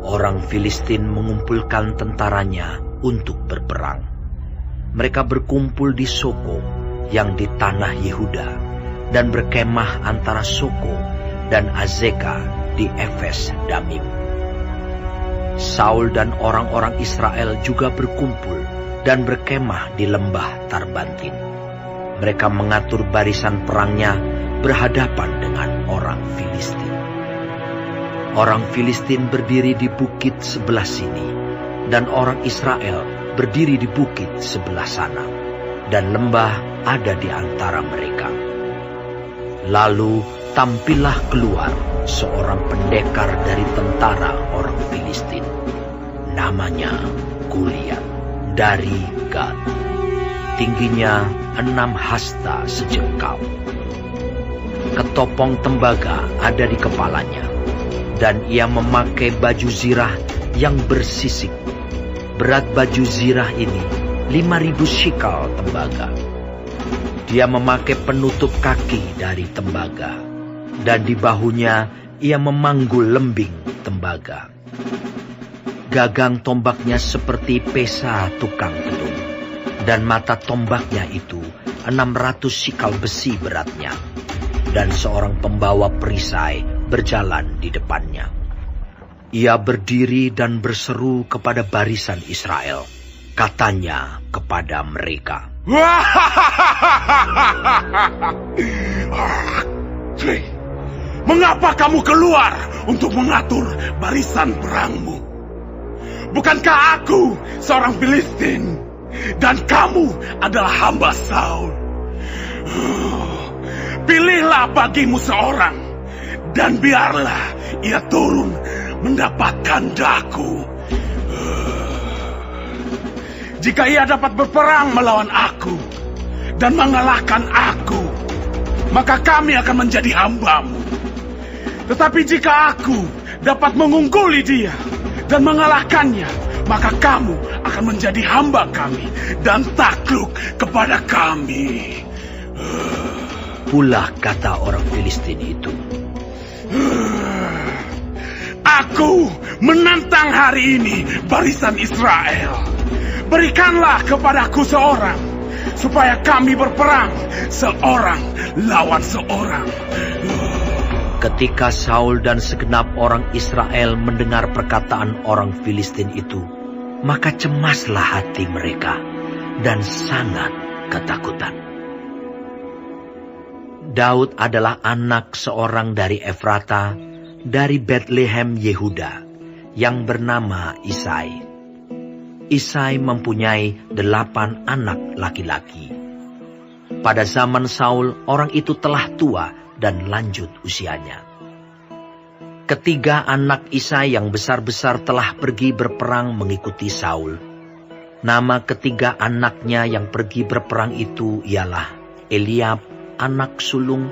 Orang Filistin mengumpulkan tentaranya untuk berperang. Mereka berkumpul di Soko yang di tanah Yehuda dan berkemah antara Soko dan Azeka di Efes Damim. Saul dan orang-orang Israel juga berkumpul dan berkemah di lembah Tarbantin. Mereka mengatur barisan perangnya berhadapan dengan orang Filistin. Orang Filistin berdiri di bukit sebelah sini, dan orang Israel berdiri di bukit sebelah sana, dan lembah ada di antara mereka. Lalu tampillah keluar seorang pendekar dari tentara orang Filistin. Namanya Goliat dari Gat. Tingginya 6 hasta sejengkal. Ketopong tembaga ada di kepalanya, dan ia memakai baju zirah yang bersisik. Berat baju zirah ini 5.000 shikal tembaga. Dia memakai penutup kaki dari tembaga, dan di bahunya ia memanggul lembing tembaga. Gagang tombaknya seperti pesa tukang gedung, dan mata tombaknya itu 600 shikal besi beratnya, dan seorang pembawa perisai berjalan di depannya. Ia berdiri dan berseru kepada barisan Israel. Katanya kepada mereka, "Mengapa kamu keluar untuk mengatur barisan perangmu? Bukankah aku seorang Filistin, dan kamu adalah hamba Saul? Pilihlah bagimu seorang, dan biarlah ia turun mendapatkan daku. Jika ia dapat berperang melawan aku dan mengalahkan aku, maka kami akan menjadi hambamu. Tetapi jika aku dapat mengungguli dia dan mengalahkannya, maka kamu akan menjadi hamba kami dan takluk kepada kami." Pula kata orang Filistin itu, "Aku menantang hari ini barisan Israel. Berikanlah kepadaku seorang, supaya kami berperang seorang lawan seorang." Ketika Saul dan segenap orang Israel mendengar perkataan orang Filistin itu, maka cemaslah hati mereka dan sangat ketakutan. Daud adalah anak seorang dari Efrata, dari Betlehem Yehuda, yang bernama Isai. Isai mempunyai 8 anak laki-laki. Pada zaman Saul, orang itu telah tua dan lanjut usianya. Ketiga anak Isai yang besar-besar telah pergi berperang mengikuti Saul. Nama ketiga anaknya yang pergi berperang itu ialah Eliab, anak sulung.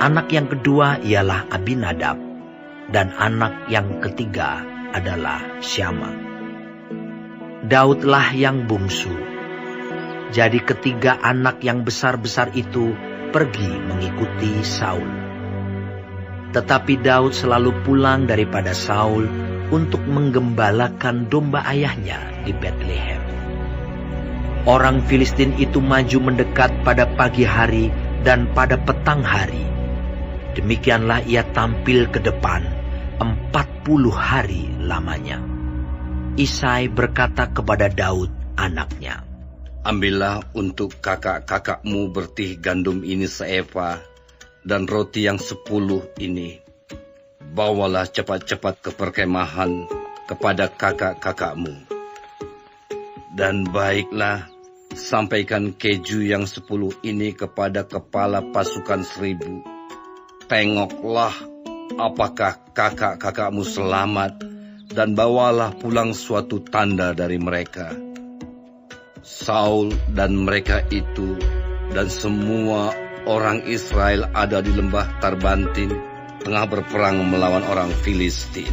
Anak yang kedua ialah Abinadab, dan anak yang ketiga adalah Syama. Daudlah yang bungsu. Jadi ketiga anak yang besar-besar itu pergi mengikuti Saul. Tetapi Daud selalu pulang daripada Saul untuk menggembalakan domba ayahnya di Betlehem. Orang Filistin itu maju mendekat pada pagi hari dan pada petang hari. Demikianlah ia tampil ke depan 40 hari lamanya. Isai berkata kepada Daud anaknya, "Ambillah untuk kakak-kakakmu bertih gandum ini seeva, dan roti yang 10 ini. Bawalah cepat-cepat ke perkemahan kepada kakak-kakakmu. Dan baiklah, sampaikan keju yang 10 ini kepada kepala pasukan 1000. Tengoklah apakah kakak-kakakmu selamat, dan bawalah pulang suatu tanda dari mereka." Saul dan mereka itu dan semua orang Israel ada di lembah Tarbantin, tengah berperang melawan orang Filistin.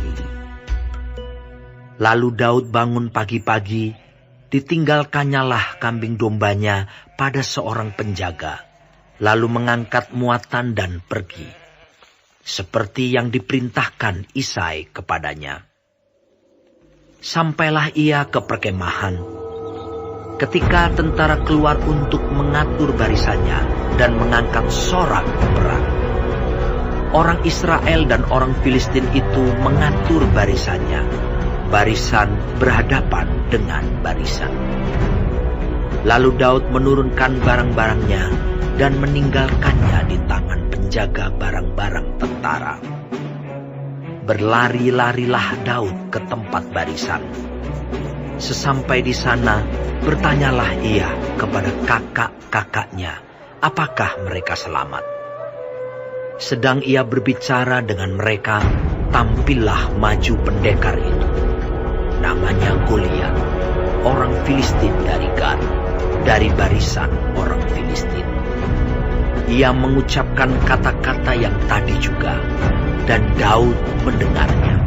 Lalu Daud bangun pagi-pagi, ditinggalkannyalah kambing dombanya pada seorang penjaga, lalu mengangkat muatan dan pergi, seperti yang diperintahkan Isai kepadanya. Sampailah ia ke perkemahan. Ketika tentara keluar untuk mengatur barisannya dan mengangkat sorak perang, orang Israel dan orang Filistin itu mengatur barisannya. Barisan berhadapan dengan barisan. Lalu Daud menurunkan barang-barangnya dan meninggalkannya di tangan penjaga barang-barang tentara. Berlari-larilah Daud ke tempat barisan. Sesampai di sana, bertanyalah ia kepada kakak-kakaknya, apakah mereka selamat. Sedang ia berbicara dengan mereka, tampillah maju pendekar itu. Namanya Goliat, orang Filistin dari Gat, dari barisan orang Filistin. Ia mengucapkan kata-kata yang tadi juga, dan Daud mendengarnya.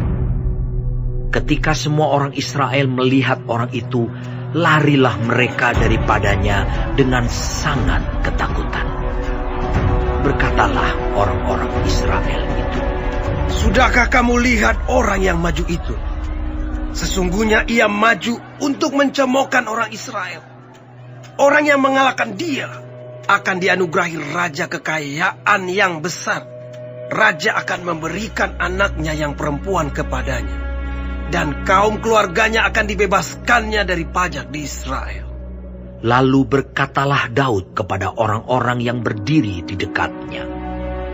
Ketika semua orang Israel melihat orang itu, larilah mereka daripadanya dengan sangat ketakutan. Berkatalah orang-orang Israel itu, "Sudahkah kamu lihat orang yang maju itu? Sesungguhnya ia maju untuk mencemoohkan orang Israel. Orang yang mengalahkan dia akan dianugerahi raja kekayaan yang besar. Raja akan memberikan anaknya yang perempuan kepadanya, dan kaum keluarganya akan dibebaskannya dari pajak di Israel." Lalu berkatalah Daud kepada orang-orang yang berdiri di dekatnya,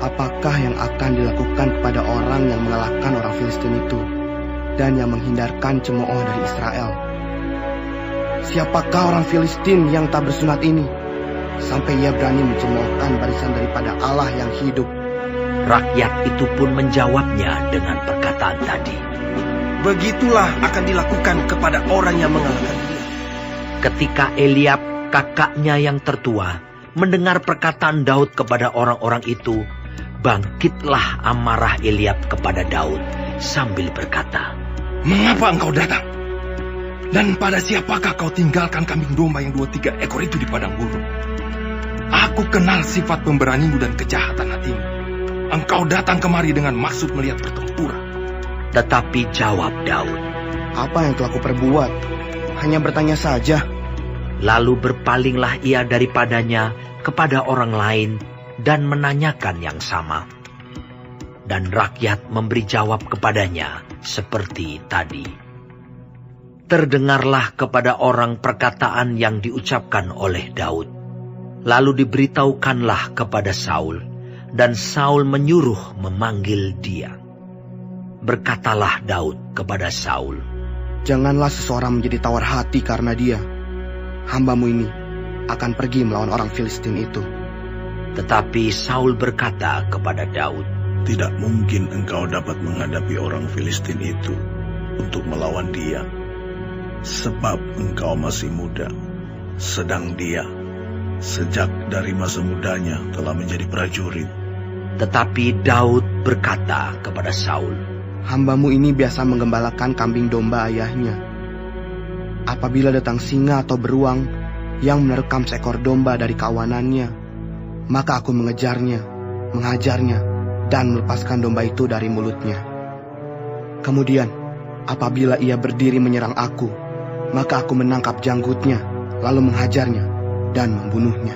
"Apakah yang akan dilakukan kepada orang yang mengalahkan orang Filistin itu dan yang menghindarkan cemooh dari Israel? Siapakah orang Filistin yang tak bersunat ini, sampai ia berani mencemoohkan barisan daripada Allah yang hidup?" Rakyat itu pun menjawabnya dengan perkataan tadi, "Begitulah akan dilakukan kepada orang yang mengalahkan dia." Ketika Eliab, kakaknya yang tertua, mendengar perkataan Daud kepada orang-orang itu, bangkitlah amarah Eliab kepada Daud sambil berkata, "Mengapa engkau datang? Dan pada siapakah kau tinggalkan kambing domba yang 2-3 ekor itu di padang gurun? Aku kenal sifat pemberanimu dan kejahatan hatimu. Engkau datang kemari dengan maksud melihat pertempuran." Tetapi jawab Daud, "Apa yang telah kuperbuat? Hanya bertanya saja." Lalu berpalinglah ia daripadanya kepada orang lain dan menanyakan yang sama. Dan rakyat memberi jawab kepadanya seperti tadi. Terdengarlah kepada orang perkataan yang diucapkan oleh Daud. Lalu diberitahukanlah kepada Saul, dan Saul menyuruh memanggil dia. Berkatalah Daud kepada Saul, "Janganlah seseorang menjadi tawar hati karena dia. Hambamu ini akan pergi melawan orang Filistin itu." Tetapi Saul berkata kepada Daud, Tidak mungkin engkau dapat menghadapi orang Filistin itu untuk melawan dia, sebab engkau masih muda, sedang dia sejak dari masa mudanya telah menjadi prajurit. Tetapi Daud berkata kepada Saul, "Hambamu ini biasa menggembalakan kambing domba ayahnya. Apabila datang singa atau beruang yang menerkam seekor domba dari kawanannya, maka aku mengejarnya, menghajarnya, dan melepaskan domba itu dari mulutnya. Kemudian, apabila ia berdiri menyerang aku, maka aku menangkap janggutnya, lalu menghajarnya dan membunuhnya.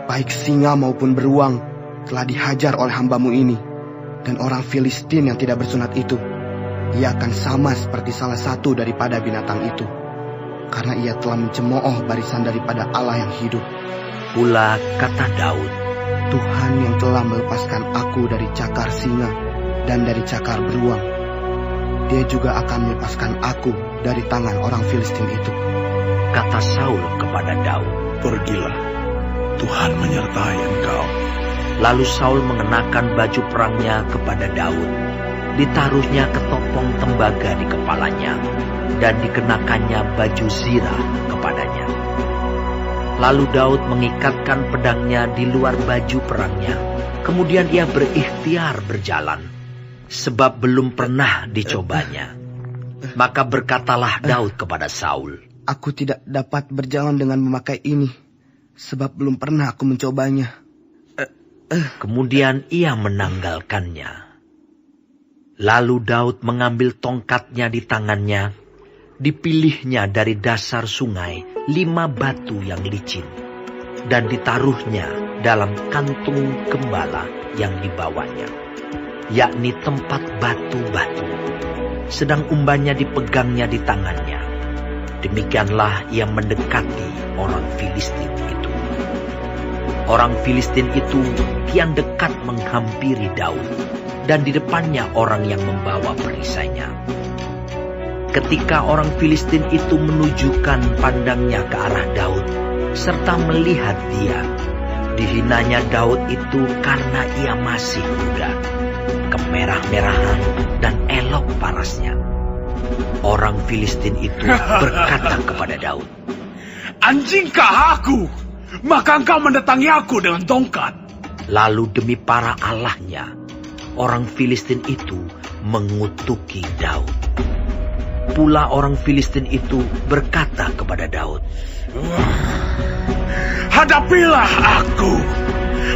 Baik singa maupun beruang telah dihajar oleh hambamu ini, dan orang Filistin yang tidak bersunat itu, ia akan sama seperti salah satu daripada binatang itu, karena ia telah mencemooh barisan daripada Allah yang hidup." Pula kata Daud, "Tuhan yang telah melepaskan aku dari cakar singa dan dari cakar beruang, Dia juga akan melepaskan aku dari tangan orang Filistin itu." Kata Saul kepada Daud, Pergilah, Tuhan menyertai engkau. Lalu Saul mengenakan baju perangnya kepada Daud. Ditaruhnya ketopong tembaga di kepalanya, dan dikenakannya baju zirah kepadanya. Lalu Daud mengikatkan pedangnya di luar baju perangnya. Kemudian ia berikhtiar berjalan, sebab belum pernah dicobanya. Maka berkatalah Daud kepada Saul, "Aku tidak dapat berjalan dengan memakai ini, sebab belum pernah aku mencobanya." Kemudian ia menanggalkannya. Lalu Daud mengambil tongkatnya di tangannya dipilihnya dari dasar sungai 5 batu yang licin, dan ditaruhnya dalam kantung gembala yang dibawanya, yakni tempat batu-batu, sedang umbannya dipegangnya di tangannya. Demikianlah ia mendekati orang Filistin itu. Orang Filistin itu kian dekat menghampiri Daud, dan di depannya orang yang membawa perisainya. Ketika orang Filistin itu menunjukkan pandangnya ke arah Daud, serta melihat dia, dihinanya Daud itu karena ia masih muda, kemerah-merahan dan elok parasnya. Orang Filistin itu berkata kepada Daud, "Anjingkah aku? Maka engkau mendatangi aku dengan tongkat." Lalu demi para allahnya, orang Filistin itu mengutuki Daud. Pula orang Filistin itu berkata kepada Daud, "Hadapilah aku,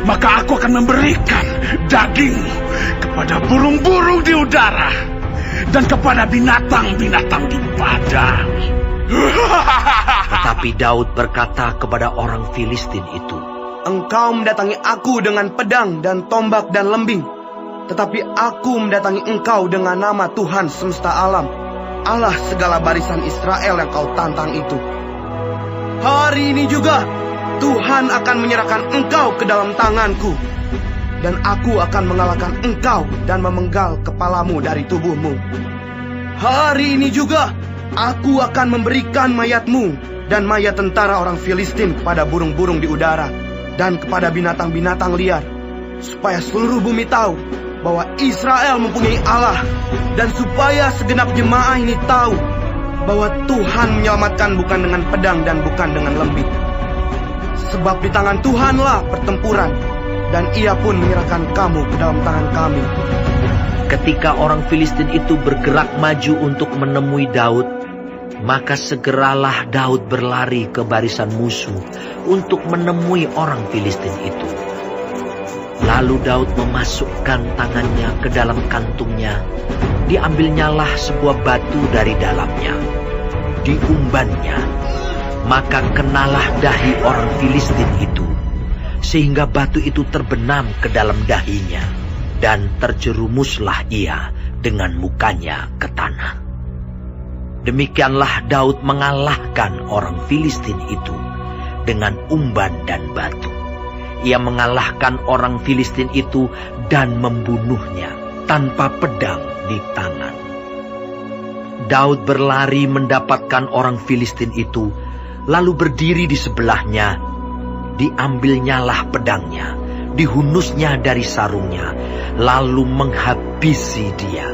maka aku akan memberikan dagingmu kepada burung-burung di udara dan kepada binatang-binatang di padang." Tetapi Daud berkata kepada orang Filistin itu, Engkau mendatangi aku dengan pedang dan tombak dan lembing, tetapi aku mendatangi engkau dengan nama Tuhan semesta alam, Allah segala barisan Israel yang kau tantang itu. Hari ini juga Tuhan akan menyerahkan engkau ke dalam tanganku, dan aku akan mengalahkan engkau dan memenggal kepalamu dari tubuhmu. Hari ini juga aku akan memberikan mayatmu dan mayat tentara orang Filistin kepada burung-burung di udara dan kepada binatang-binatang liar, supaya seluruh bumi tahu bahwa Israel mempunyai Allah, dan supaya segenap jemaah ini tahu bahwa Tuhan menyelamatkan bukan dengan pedang dan bukan dengan lembing. Sebab di tangan Tuhanlah pertempuran, dan ia pun menyerahkan kamu ke dalam tangan kami. Ketika orang Filistin itu bergerak maju untuk menemui Daud, maka segeralah Daud berlari ke barisan musuh untuk menemui orang Filistin itu. Lalu Daud memasukkan tangannya ke dalam kantungnya, diambilnyalah sebuah batu dari dalamnya, diumbannya, maka kenalah dahi orang Filistin itu, sehingga batu itu terbenam ke dalam dahinya, dan terjerumuslah ia dengan mukanya ke tanah. Demikianlah Daud mengalahkan orang Filistin itu dengan umban dan batu. Ia mengalahkan orang Filistin itu dan membunuhnya tanpa pedang di tangan. Daud berlari mendapatkan orang Filistin itu, lalu berdiri di sebelahnya. Diambilnyalah pedangnya, dihunusnya dari sarungnya, lalu menghabisi dia.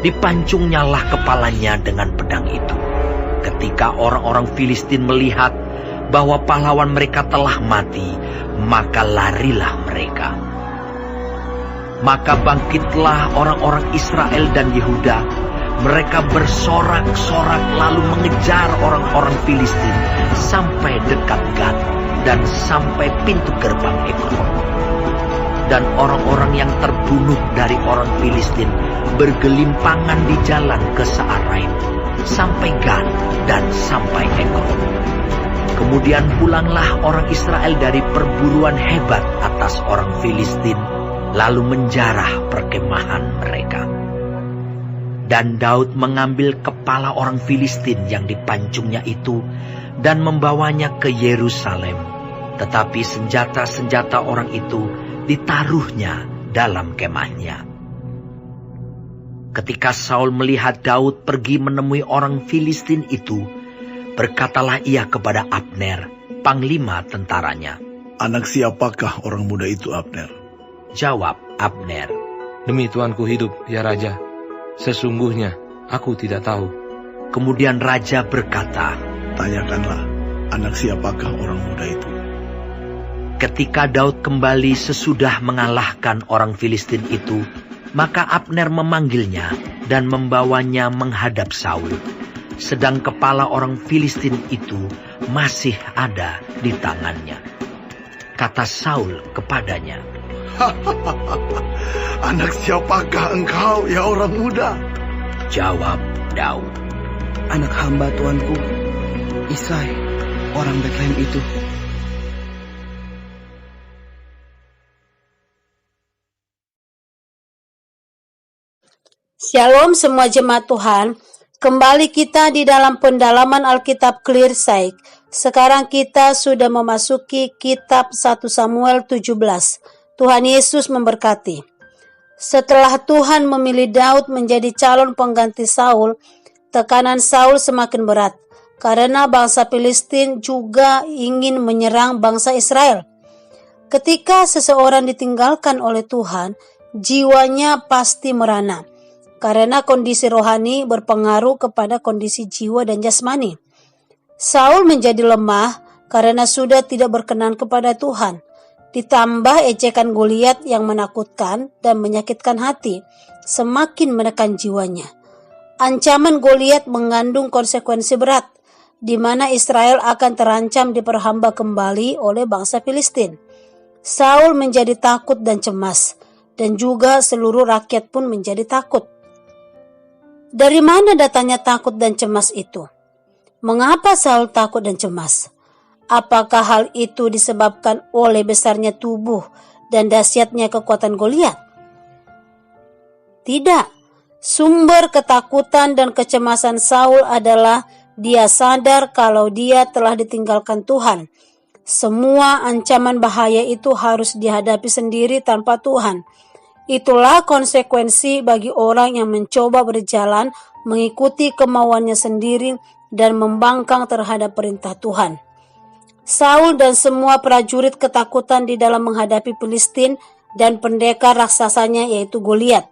Dipancungnyalah kepalanya dengan pedang itu. Ketika orang-orang Filistin melihat bahwa pahlawan mereka telah mati, maka larilah mereka. Maka bangkitlah orang-orang Israel dan Yehuda. Mereka bersorak-sorak lalu mengejar orang-orang Filistin sampai dekat Gat dan sampai pintu gerbang Ekron. Dan orang-orang yang terbunuh dari orang Filistin bergelimpangan di jalan ke Saaraim, sampai Gat dan sampai Ekron. Kemudian pulanglah orang Israel dari perburuan hebat atas orang Filistin, lalu menjarah perkemahan mereka. Dan Daud mengambil kepala orang Filistin yang dipancungnya itu dan membawanya ke Yerusalem. Tetapi senjata-senjata orang itu ditaruhnya dalam kemahnya. Ketika Saul melihat Daud pergi menemui orang Filistin itu, berkatalah ia kepada Abner, panglima tentaranya. "Anak siapakah orang muda itu, Abner?" Jawab Abner, "Demi Tuanku hidup, ya Raja, sesungguhnya aku tidak tahu." Kemudian Raja berkata, "Tanyakanlah, anak siapakah orang muda itu?" Ketika Daud kembali sesudah mengalahkan orang Filistin itu, maka Abner memanggilnya dan membawanya menghadap Saul, sedang kepala orang Filistin itu masih ada di tangannya. Kata Saul kepadanya, "Anak siapakah engkau, ya orang muda?" Jawab Daud, anak hamba tuanku, Isai, orang Betlehem itu. Shalom semua jemaat Tuhan. Kembali kita di dalam pendalaman Alkitab Clearsight. Sekarang kita sudah memasuki kitab 1 Samuel 17. Tuhan Yesus memberkati. Setelah Tuhan memilih Daud menjadi calon pengganti Saul, tekanan Saul semakin berat karena bangsa Filistin juga ingin menyerang bangsa Israel. Ketika seseorang ditinggalkan oleh Tuhan, jiwanya pasti merana. Karena kondisi rohani berpengaruh kepada kondisi jiwa dan jasmani. Saul menjadi lemah karena sudah tidak berkenan kepada Tuhan. Ditambah ejekan Goliat yang menakutkan dan menyakitkan hati, semakin menekan jiwanya. Ancaman Goliat mengandung konsekuensi berat, di mana Israel akan terancam diperhamba kembali oleh bangsa Filistin. Saul menjadi takut dan cemas, dan juga seluruh rakyat pun menjadi takut. Dari mana datangnya takut dan cemas itu? Mengapa Saul takut dan cemas? Apakah hal itu disebabkan oleh besarnya tubuh dan dahsyatnya kekuatan Goliat? Tidak. Sumber ketakutan dan kecemasan Saul adalah dia sadar kalau dia telah ditinggalkan Tuhan. Semua ancaman bahaya itu harus dihadapi sendiri tanpa Tuhan. Itulah konsekuensi bagi orang yang mencoba berjalan mengikuti kemauannya sendiri dan membangkang terhadap perintah Tuhan. Saul dan semua prajurit ketakutan di dalam menghadapi Filistin dan pendekar raksasanya yaitu Goliat.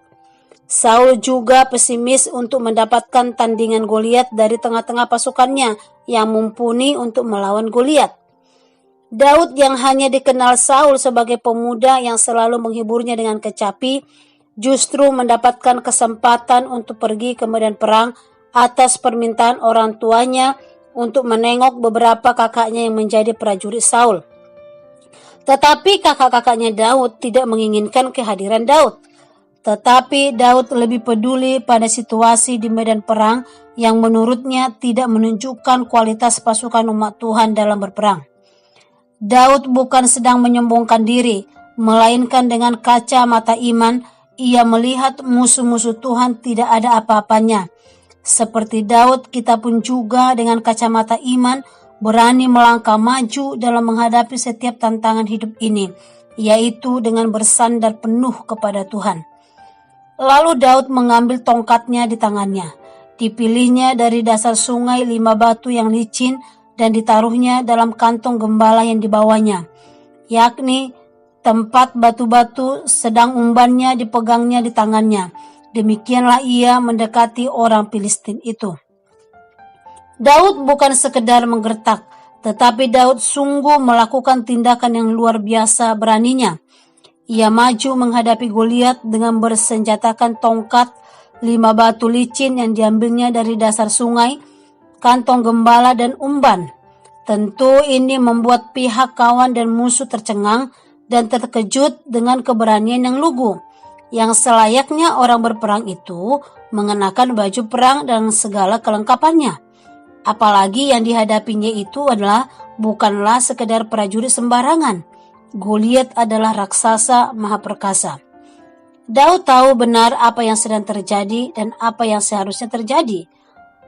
Saul juga pesimis untuk mendapatkan tandingan Goliat dari tengah-tengah pasukannya yang mumpuni untuk melawan Goliat. Daud yang hanya dikenal Saul sebagai pemuda yang selalu menghiburnya dengan kecapi, justru mendapatkan kesempatan untuk pergi ke medan perang atas permintaan orang tuanya untuk menengok beberapa kakaknya yang menjadi prajurit Saul. Tetapi kakak-kakaknya Daud tidak menginginkan kehadiran Daud. Tetapi Daud lebih peduli pada situasi di medan perang yang menurutnya tidak menunjukkan kualitas pasukan umat Tuhan dalam berperang. Daud bukan sedang menyombongkan diri, melainkan dengan kacamata iman, ia melihat musuh-musuh Tuhan tidak ada apa-apanya. Seperti Daud, kita pun juga dengan kacamata iman berani melangkah maju dalam menghadapi setiap tantangan hidup ini, yaitu dengan bersandar penuh kepada Tuhan. Lalu Daud mengambil tongkatnya di tangannya. Dipilihnya dari dasar sungai 5 batu yang licin dan ditaruhnya dalam kantong gembala yang dibawanya, yakni tempat batu-batu, sedang umbannya dipegangnya di tangannya. Demikianlah ia mendekati orang Filistin itu. Daud bukan sekedar menggertak, tetapi Daud sungguh melakukan tindakan yang luar biasa beraninya. Ia maju menghadapi Goliat dengan bersenjatakan tongkat, 5 batu licin yang diambilnya dari dasar sungai, kantong gembala dan umban. Tentu ini membuat pihak kawan dan musuh tercengang dan terkejut dengan keberanian yang lugu. Yang selayaknya orang berperang itu mengenakan baju perang dan segala kelengkapannya. Apalagi yang dihadapinya itu adalah bukanlah sekedar prajurit sembarangan. Goliat adalah raksasa maha perkasa. Daud tahu benar apa yang sedang terjadi dan apa yang seharusnya terjadi.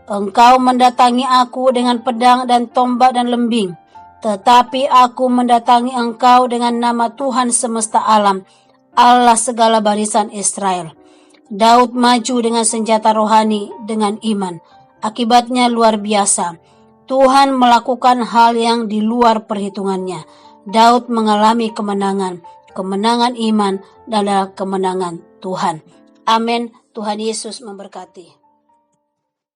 Engkau mendatangi aku dengan pedang dan tombak dan lembing, tetapi aku mendatangi engkau dengan nama Tuhan semesta alam, Allah segala barisan Israel. Daud maju dengan senjata rohani, dengan iman. Akibatnya luar biasa. Tuhan melakukan hal yang di luar perhitungannya. Daud mengalami kemenangan. Kemenangan iman adalah kemenangan Tuhan. Amin. Tuhan Yesus memberkati.